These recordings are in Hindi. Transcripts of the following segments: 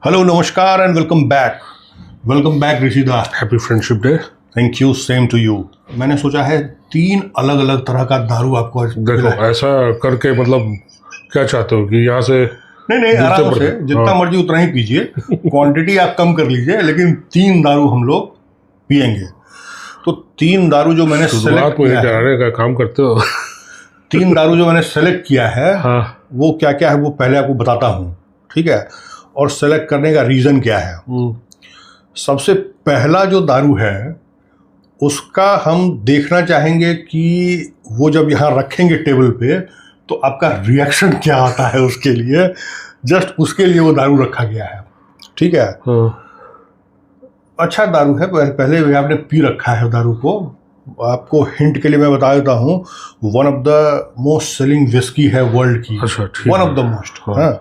हेलो नमस्कार एंड वेलकम बैक ऋषिदा। Happy friendship day. Thank you, same to you. मैंने सोचा है 3 अलग अलग तरह का दारू आपको आज देखो पिलाएं। ऐसा करके मतलब क्या चाहते हो कि यहाँ से नहीं आराम से जितना मर्जी उतना ही पीजिए। क्वांटिटी आप कम कर लीजिए, लेकिन 3 दारू हम लोग पियेंगे। तो 3 दारू जो मैंने सेलेक्ट किया है, कराने का काम करते हो। 3 दारू जो मैंने सेलेक्ट किया है हाँ। वो क्या क्या है वो पहले आपको बताता हूँ, ठीक है? और सेलेक्ट करने का रीज़न क्या है। सबसे पहला जो दारू है उसका हम देखना चाहेंगे कि वो जब यहाँ रखेंगे टेबल पे तो आपका रिएक्शन क्या आता है उसके लिए। जस्ट उसके लिए वो दारू रखा गया है, ठीक है? अच्छा दारू है, पहले भी आपने पी रखा है दारू को। आपको हिंट के लिए मैं बता देता हूँ, one of the most selling whisky है वर्ल्ड की। अच्छा, वन ऑफ द मोस्ट। हाँ,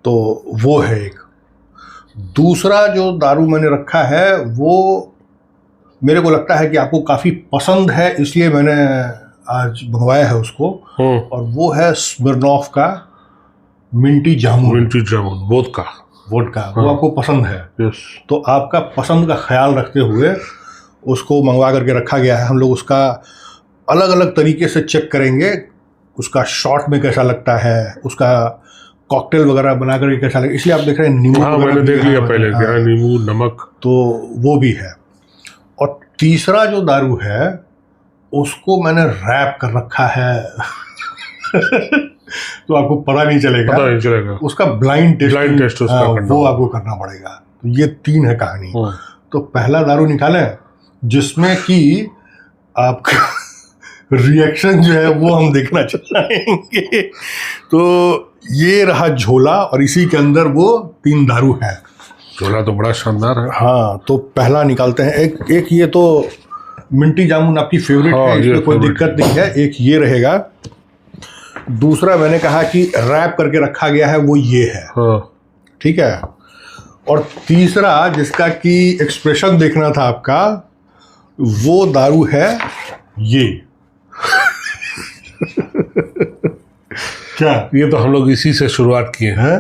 तो वो है एक। दूसरा जो दारू मैंने रखा है वो मेरे को लगता है कि आपको काफ़ी पसंद है, इसलिए मैंने आज मंगवाया है उसको। और वो है स्मिर्नॉफ का मिंटी जामुन। वोदका। वो आपको पसंद है। यस। तो आपका पसंद का ख्याल रखते हुए उसको मंगवा करके रखा गया है। हम लोग उसका अलग अलग तरीके से चेक करेंगे, उसका शॉट में कैसा लगता है, उसका कॉकटेल वगैरह बना करके कैसा लगेगा। इसलिए आप देख रहे हैं नींबू। हाँ, मैंने देख लिया पहले। हाँ, नींबू नमक तो वो भी है। और तीसरा जो दारू है उसको मैंने रैप कर रखा है। तो आपको पता नहीं चलेगा उसका ब्लाइंड टेस्ट उसका वो आपको करना पड़ेगा। तो ये 3 है कहानी। तो पहला दारू निकालें जिसमें कि आपका रिएक्शन जो है वो हम देखना चाहेंगे। तो ये रहा झोला और इसी के अंदर वो 3 दारू है। झोला तो बड़ा शानदार है। हाँ, तो पहला निकालते हैं। एक ये तो मिंटी जामुन आपकी फेवरेट है, इसमें कोई दिक्कत नहीं है। एक ये रहेगा। दूसरा मैंने कहा कि रैप करके रखा गया है, वो ये है। ठीक है। और तीसरा जिसका कि एक्सप्रेशन देखना था आपका, वो दारू है ये। क्या ये तो हम लोग इसी से शुरुआत किए हैं।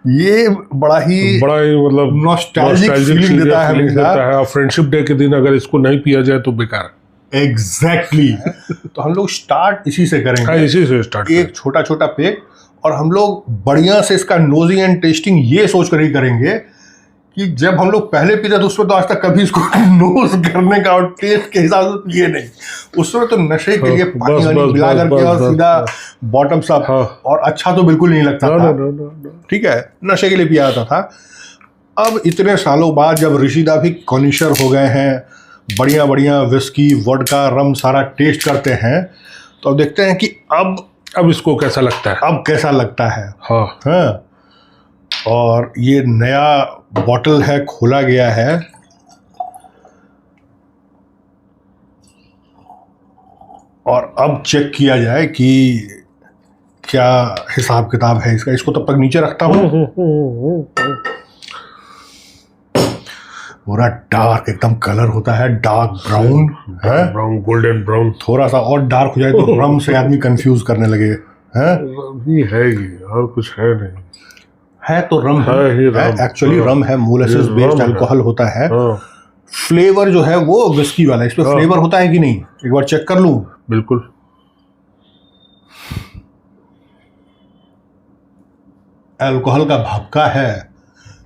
ये बड़ा ही मतलब नॉस्टैल्जिक फीलिंग देता है। और फ्रेंडशिप डे के दिन अगर इसको नहीं पिया जाए तो बेकार। एग्जैक्टली। तो हम लोग स्टार्ट इसी से करेंगे। हाँ, इसी से स्टार्ट। एक छोटा छोटा पेग, और हम लोग बढ़िया से इसका नोजिंग एंड टेस्टिंग ये सोच कर ही करेंगे कि जब हम लोग पहले पीते तो उसमें तो आज तक कभी इसको नोज करने का और टेस्ट के हिसाब से पिए नहीं। उसमें तो नशे के लिए पानी वानी मिला करके और सीधा बॉटम अप, और अच्छा तो बिल्कुल नहीं लगता था। ठीक है, नशे के लिए पिया जाता था। अब इतने सालों बाद जब ऋषिदा भी कॉनिशर हो गए हैं, बढ़िया बढ़िया विस्की वोडका रम सारा टेस्ट करते हैं, तो अब देखते हैं कि अब इसको कैसा लगता है। अब कैसा लगता है। हाँ। और ये नया बॉटल है, खोला गया है। और अब चेक किया जाए कि क्या हिसाब किताब है इसका। इसको तब तक नीचे रखता हूँ। पूरा डार्क एकदम कलर होता है, डार्क ब्राउन है, ब्राउन गोल्डन ब्राउन। थोड़ा सा और डार्क हो जाए तो रम से आदमी कंफ्यूज करने लगे। है ये और कुछ है नहीं। है तो रम है, एक्चुअली रम है, मोलेसिस बेस्ड अल्कोहल होता है। फ्लेवर जो है वो विस्की वाला है। इसमें फ्लेवर होता है कि नहीं, एक बार चेक कर लूं। बिल्कुल। अल्कोहल का भपका है,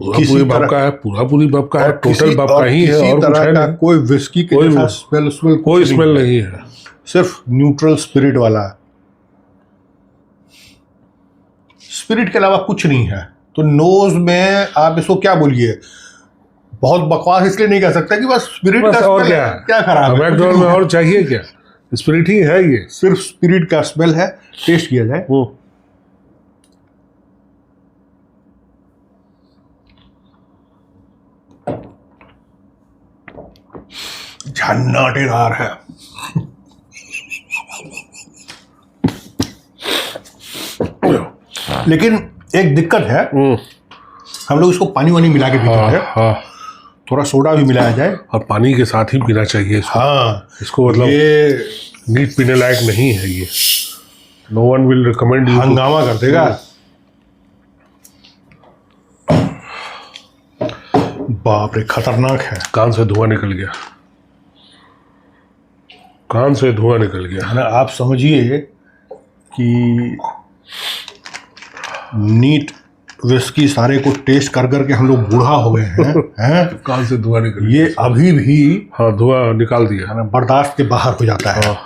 पूरी भपका है, टोटल भपका ही है, और कुछ है नहीं। कोई विस्की के जैसा कोई स्मेल नहीं है, सिर्फ न्यूट्रल स्पिरिट वाला। स्पिरिट के अलावा कुछ नहीं है। तो नोज में आप इसको क्या बोलिए, बहुत बकवास इसलिए नहीं कह सकता कि बस स्पिरिट का और क्या खराब है। मैकडॉनल्ड में और चाहिए क्या, स्पिरिट ही है। ये सिर्फ स्पिरिट का स्मेल है। टेस्ट किया जाए। झन्नाटेदार है। लेकिन एक दिक्कत है, हम लोग इसको पानी वानी मिला के पीते हैं। थोड़ा सोडा भी मिलाया जाए, और पानी के साथ ही पीना चाहिए इसको। हाँ, इसको मतलब ये नीट पीने लायक नहीं है ये। No one will recommend you. हंगामा कर देगा। बाप रे, खतरनाक है। कान से धुआं निकल गया, कान से धुआं निकल गया। है ना, आप समझिए कि नीट विस्की सारे को टेस्ट कर करके हम लोग बूढ़ा हो गए हैं हैं? कान से धुआं निकल गया। ये अभी भी हाँ, धुआं निकाल दिया। है ना, बर्दाश्त के बाहर हो जाता है। हाँ।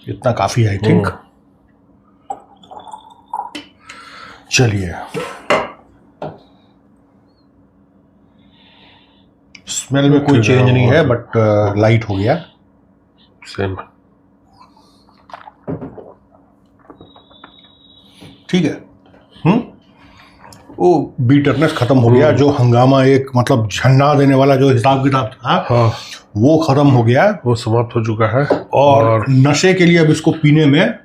इतना काफी है, आई थिंक। चलिए, स्मेल में कोई चेंज नहीं है, बट लाइट हो गया। सेम। ठीक है। वो बीटरनेस खत्म हो गया, जो हंगामा एक मतलब झंडा देने वाला जो हिसाब किताब था, हाँ, वो खत्म हो गया, वो समाप्त हो चुका है। और नशे के लिए अब इसको पीने में,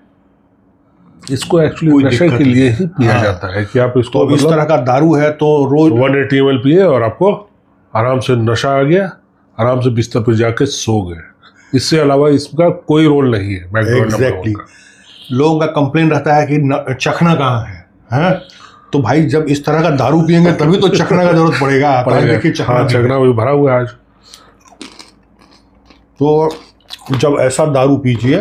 इसको एक्चुअली नशे के लिए ही पिया जाता है कि आप इसको तो इस तरह का दारू है तो रोज 180 ml पिए और आपको आराम से नशा आ गया, आराम से बिस्तर पर जाके सो गए। इससे अलावा इसका कोई रोल नहीं है। एग्जैक्टली। लोगों का कंप्लेन रहता है कि चखना कहाँ है? तो भाई, जब इस तरह का दारू पियेंगे तभी तो चखना का जरूरत पड़ेगा। देखिए, चखना वही भरा हुआ है आज। तो जब ऐसा दारू पीजिए,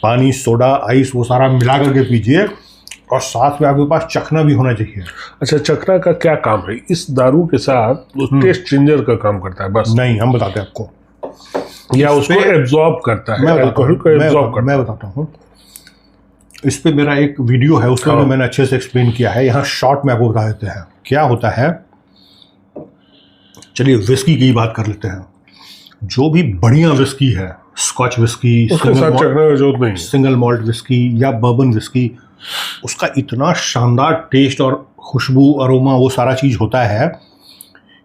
पानी, सोडा, आइस, वो सारा मिला करके पीजिए, और साथ में आपके पास चखना भी होना चाहिए। अच्छा, चखना का क्या काम है? इस दारू के साथ वो टेस्ट चेंजर का काम करता है बस? नहीं, हम बताते हैं आपको। या उसको एब्जॉर्ब करता है, अल्कोहल को एब्जॉर्ब करता है। मैं बताता हूँ। इस पे मेरा एक वीडियो है, उसमें भी मैंने अच्छे से एक्सप्लेन किया है। यहाँ शॉर्ट में आपको बता देते हैं क्या होता है। चलिए, विस्की की बात कर लेते हैं। जो भी बढ़िया विस्की है, स्कॉच विस्की, उसके साथ चखना की जरूरत नहीं, सिंगल मॉल्ट विस्की या बर्बन विस्की, उसका इतना शानदार टेस्ट और खुशबू, अरोमा, वो सारा चीज होता है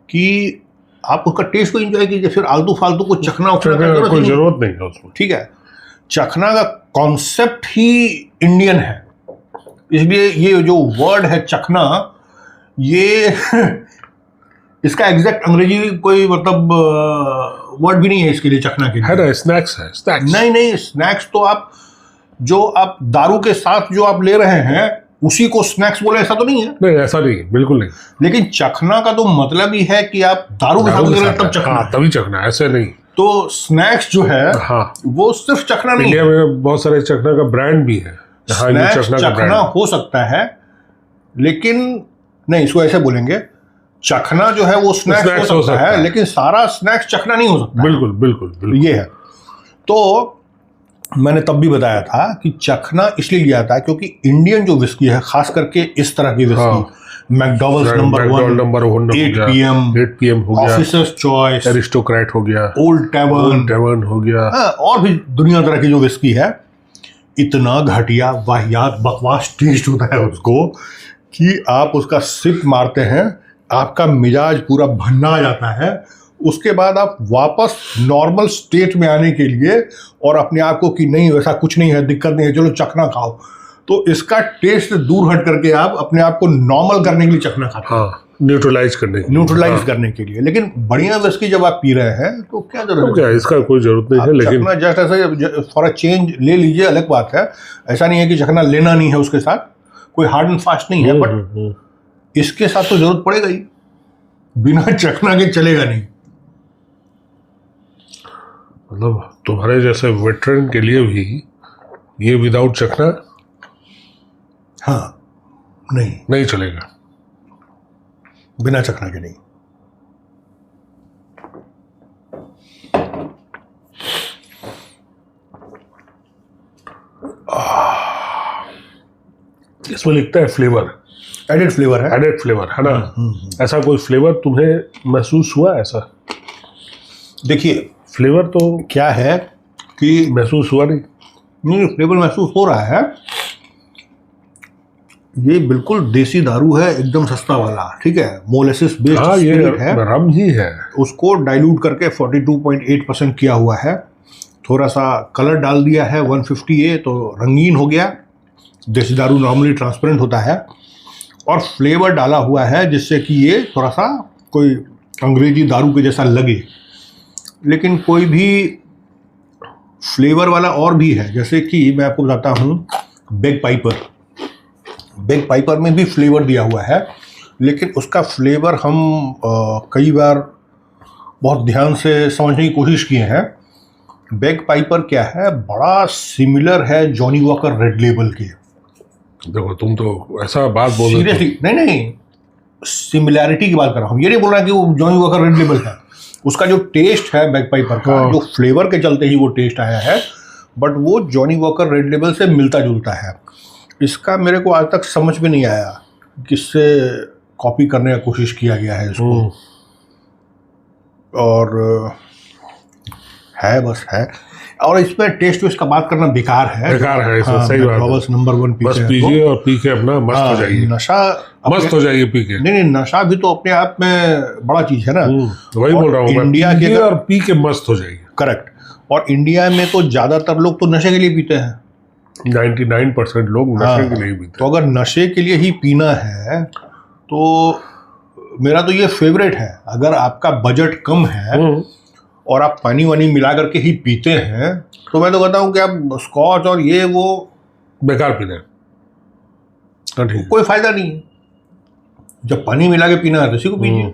कि आप उसका टेस्ट को एंजॉय कीजिए। फिर आलतू फालतू को चखना का कोई जरूरत नहीं है उसमें। ठीक है। चखना का कॉन्सेप्ट ही इंडियन है, इसलिए ये जो वर्ड है चखना, ये इसका एग्जैक्ट अंग्रेजी कोई मतलब वर्ड भी नहीं है इसके लिए। चखना के लिए है ना, स्नैक्स है। स्नैक्स नहीं, स्नैक्स तो आप जो आप दारू के साथ जो आप ले रहे हैं उसी को स्नैक्स बोले, ऐसा तो नहीं है। नहीं, ऐसा नहीं, बिल्कुल नहीं। लेकिन चखना का तो मतलब ही है कि आप दारू के साथ ले रहे हैं तब चखना। हाँ, तभी चखना, ऐसे नहीं। तो स्नैक्स जो है, हाँ, वो सिर्फ चखना नहीं इंडिया में बहुत सारे चखना का ब्रांड भी है। स्नैक्स चखना हो सकता है, लेकिन नहीं, इसको ऐसे बोलेंगे, चखना जो है वो स्नैक्स हो सकता है, लेकिन सारा स्नैक्स चखना नहीं हो सकता। बिल्कुल बिल्कुल, ये है। तो मैंने तब भी बताया था कि चखना इसलिए लिया था क्योंकि इंडियन जो विस्की है, खास करके इस तरह की विस्की, मैकडॉवेल्स नंबर 1, 8 PM हो गया, ऑफिसर्स चॉइस, एरिस्टोक्रेट हो गया, ओल्ड टैवर्न हो गया, और भी दुनिया तरह की जो विस्की है, इतना घटिया, वाहियात, बकवास टेस्ट होता है उसको कि आप उसका सिप मारते हैं, आपका मिजाज पूरा भन्ना आ जाता है। उसके बाद आप वापस नॉर्मल स्टेट में आने के लिए और अपने आप को कि नहीं, वैसा कुछ नहीं है, दिक्कत नहीं है, चलो चखना खाओ, तो इसका टेस्ट दूर हट करके आप अपने आप को नॉर्मल करने के लिए चखना खाते हैं। हाँ, न्यूट्रलाइज करने के लिए। लेकिन बढ़िया विस्की जब आप पी रहे हैं तो क्या जरूरत है? इसका कोई जरूरत नहीं है। लेकिन चखना जस्ट ऐसे फॉर अ चेंज ले लीजिए, अलग बात है। ऐसा नहीं है कि चखना लेना नहीं है, उसके साथ कोई हार्ड एंड फास्ट नहीं है, बट इसके साथ तो जरूरत पड़ेगा ही, बिना चखना के चलेगा नहीं। मतलब तुम्हारे जैसे वेटरन के लिए भी ये विदाउट चखना हाँ नहीं चलेगा, बिना चखना के नहीं। इसमें लिखता है फ्लेवर, एडेड फ्लेवर है ना। ऐसा कोई फ्लेवर तुम्हें महसूस हुआ? ऐसा देखिए, फ्लेवर तो क्या है कि महसूस हुआ नहीं, फ्लेवर महसूस हो रहा है। ये बिल्कुल देसी दारू है, एकदम सस्ता वाला, ठीक है, मोलेसिस बेस्ड स्पिरिट है, रम ही है। उसको डाइल्यूट करके 42.8% किया हुआ है। थोड़ा सा कलर डाल दिया है 150A, तो रंगीन हो गया। देसी दारू नॉर्मली ट्रांसपेरेंट होता है, और फ्लेवर डाला हुआ है जिससे कि ये थोड़ा सा कोई अंग्रेजी दारू के जैसा लगे। लेकिन कोई भी फ्लेवर वाला और भी है, जैसे कि मैं आपको बताता हूँ, बेग पाइपर में भी फ्लेवर दिया हुआ है, लेकिन उसका फ्लेवर हम कई बार बहुत ध्यान से समझने की कोशिश किए हैं। बैग पाइपर क्या है, बड़ा सिमिलर है जॉनी वॉकर रेड लेबल के। देखो तुम तो ऐसा बात बोल रहे हो। सीरियसली नहीं, सिमिलैरिटी की बात कर रहा हूँ। ये नहीं बोल रहा कि वो जॉनी वॉकर रेड लेबल है। उसका जो टेस्ट है बैग पाइपर का, हाँ। जो फ्लेवर के चलते ही वो टेस्ट आया है, बट वो जॉनी वॉकर रेड लेबल से मिलता जुलता है। इसका मेरे को आज तक समझ में नहीं आया किससे कॉपी करने का कोशिश किया गया है इसको। और है बस है। और इसमें टेस्ट वेस्ट का बात करना बेकार है। बेकार है इसमें, सही बात है। बस नंबर 1 बस पीजिए और पी के अपना मस्त हो जाइए। नशा मस्त हो जाइए पी के। नहीं, नशा भी तो अपने आप में बड़ा चीज है ना। वही बोल रहा हूँ मैं, इंडिया के पीजिए और पी के मस्त हो जाइए। करेक्ट। और इंडिया में तो ज्यादातर लोग तो नशे के लिए पीते हैं। 99% लोग नशे के लिए पीते तो अगर नशे के लिए ही पीना है तो मेरा तो ये फेवरेट है। अगर आपका बजट कम है हैं। और आप पानी वानी मिला करके ही पीते हैं तो मैं तो कहता हूँ कि आप स्कॉच और ये वो बेकार पीना है। हाँ, ठीक है। कोई फायदा नहीं है। जब पानी मिला के पीना है तो इसी को पीजिए।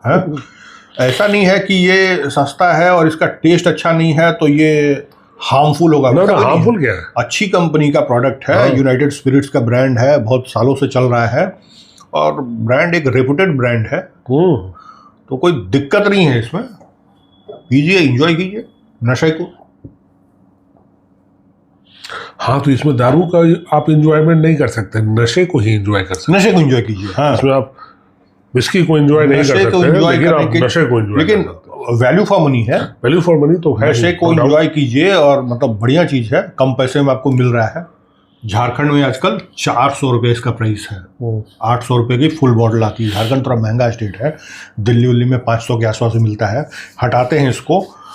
है ऐसा नहीं है कि ये सस्ता है और इसका टेस्ट अच्छा नहीं है तो ये हार्मफुल होगा। ना ऐसा कोई नहीं है। हार्मफुल क्या है? अच्छी कंपनी का प्रोडक्ट है। हाँ। यूनाइटेड स्पिरिट्स का ब्रांड है, बहुत सालों से चल रहा है और ब्रांड एक रेपुटेड ब्रांड है, तो कोई दिक्कत नहीं है इसमें। पीजिए, एंजॉय कीजिए नशे को। हाँ, तो इसमें दारू का आप एंजॉयमेंट नहीं कर सकते, नशे को ही एंजॉय कर सकते। नशे को एंजॉय कीजिए। हाँ, इसमें आप विस्की को एंजॉय नहीं कर नशे को सकते, एंजॉय लेकिन आप करने के नशे को एंजॉय लेकिन कर सकते। वैल्यू फॉर मनी है। वैल्यू फॉर मनी तो है। नशे को एंजॉय कीजिए और मतलब बढ़िया चीज है, कम पैसे में आपको मिल रहा है। झारखंड में आजकल 400 रुपये इसका प्राइस है। 800 रुपये की फुल बॉटल आती है। झारखंड थोड़ा महंगा स्टेट है, दिल्ली उल्ली में 500 के आसपास मिलता है। हटाते हैं इसको